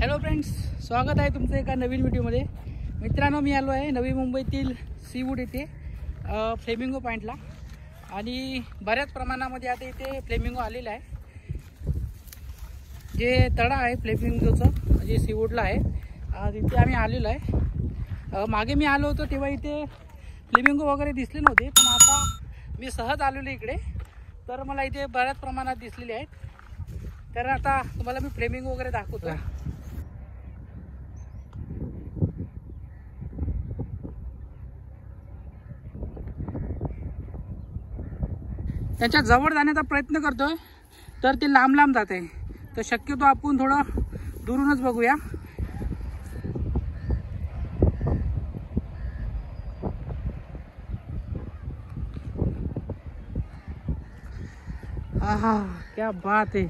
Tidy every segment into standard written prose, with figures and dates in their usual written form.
Hello friends, स्वागत आहे तुमचं एका नवीन व्हिडिओमध्ये. मित्रांनो, मी आलो आहे नवी मुंबईतील सीवूड येथे फ्लेमिंगो पॉईंटला आणि बऱ्याच प्रमाणामध्ये आता इथे फ्लेमिंगो आलेला आहे. जे तळा आहे फ्लेमिंगोचं जे सीवूडला आहे तिथे आम्ही आलेलो आहे. मागे मी आलो होतो तेव्हा इथे फ्लेमिंगो वगैरे दिसले नव्हते, पण आता मी सहज आलेलो इकडे तर मला इथे बऱ्याच प्रमाणात दिसलेले आहेत. तर आता तुम्हाला मी फ्लेमिंगो वगैरे दाखवतो. त्यांच्या जवळ जाण्याचा प्रयत्न करतोय तर ते लांब लांब जात आहे, तर शक्यतो आपण थोडं दुरूनच बघूया. आहा, क्या बात है.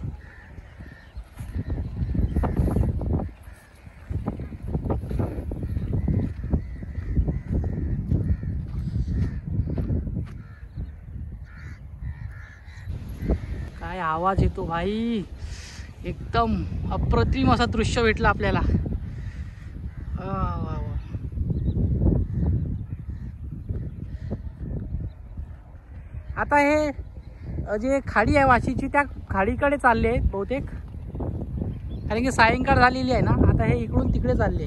काय आवाज येतो भाई, एकदम अप्रतिम असा दृश्य भेटला आपल्याला. आता हे जे खाडी आहे वाशीची, त्या खाडीकडे चालले आहेत बहुतेक, कारण की सायंकाळ झालेली आहे ना. आता हे इकडून तिकडे चालले.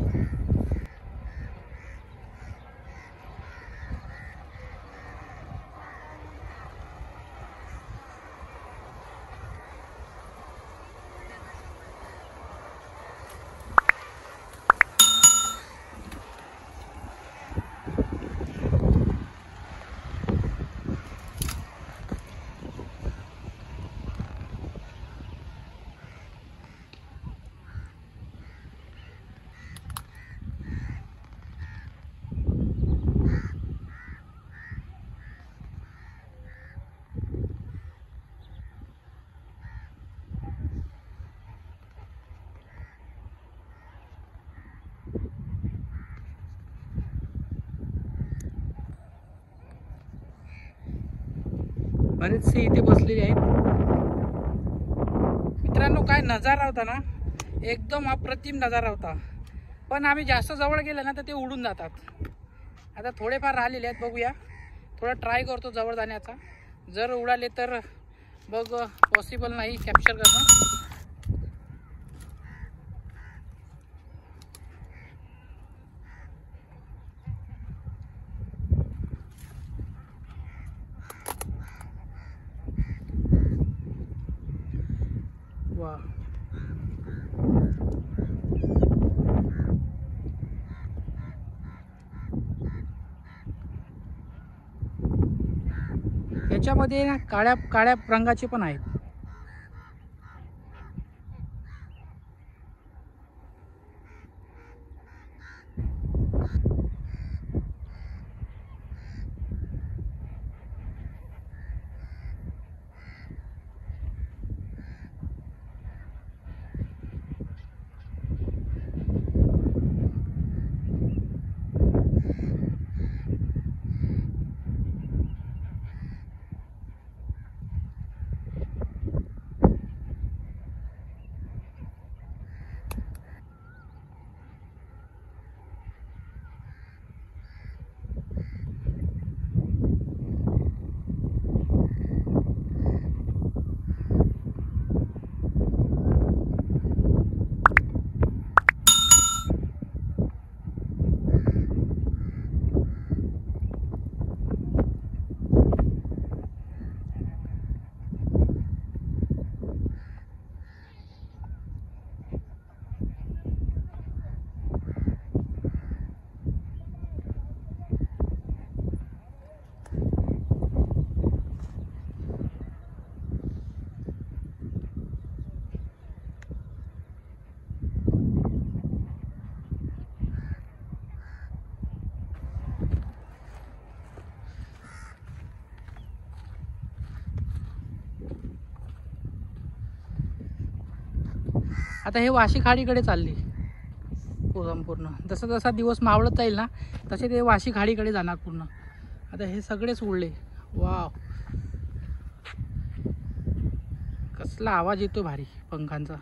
बरेचसे इथे बसलेले आहेत. मित्रांनो, काय नजारा होता ना, एकदम अप्रतिम नजारा होता. पण आम्ही जास्त जवळ गेलं ना तर ते उडून जातात. आता थोडेफार राहिलेले आहेत, बघूया. थोडा ट्राय करतो जवळ जाण्याचा. जर उडाले तर बघ, पॉसिबल नाही कॅप्चर करणं. वा, याच्यामध्ये काळ्या काळ्या रंगाचे पण आहेत. आता हे वाशी खाडीकडे चालली संपूर्ण. जसा जसा दिवस मावळत जाईल ना तसे ते वाशी खाडीकडे जाणार पूर्ण. आता हे सगळेच उडले. वाव, कसला आवाज येतो भारी पंखांचा.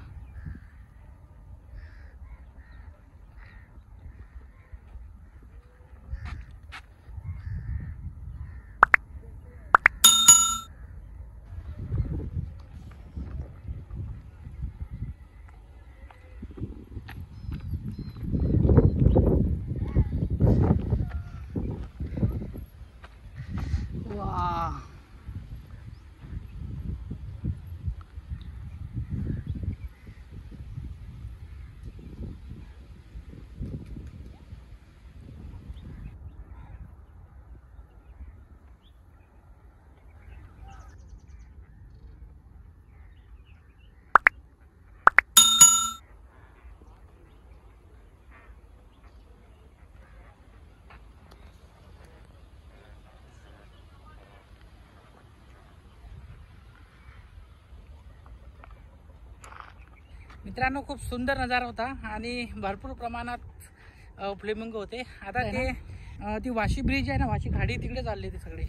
मित्रांनो खूप सुंदर नजारा होता आणि भरपूर प्रमाणात फ्लेमिंगो होते. आता ते ती वाशी ब्रिज आहे ना, वाशी खाडी तिकडे चालले ते सगळे.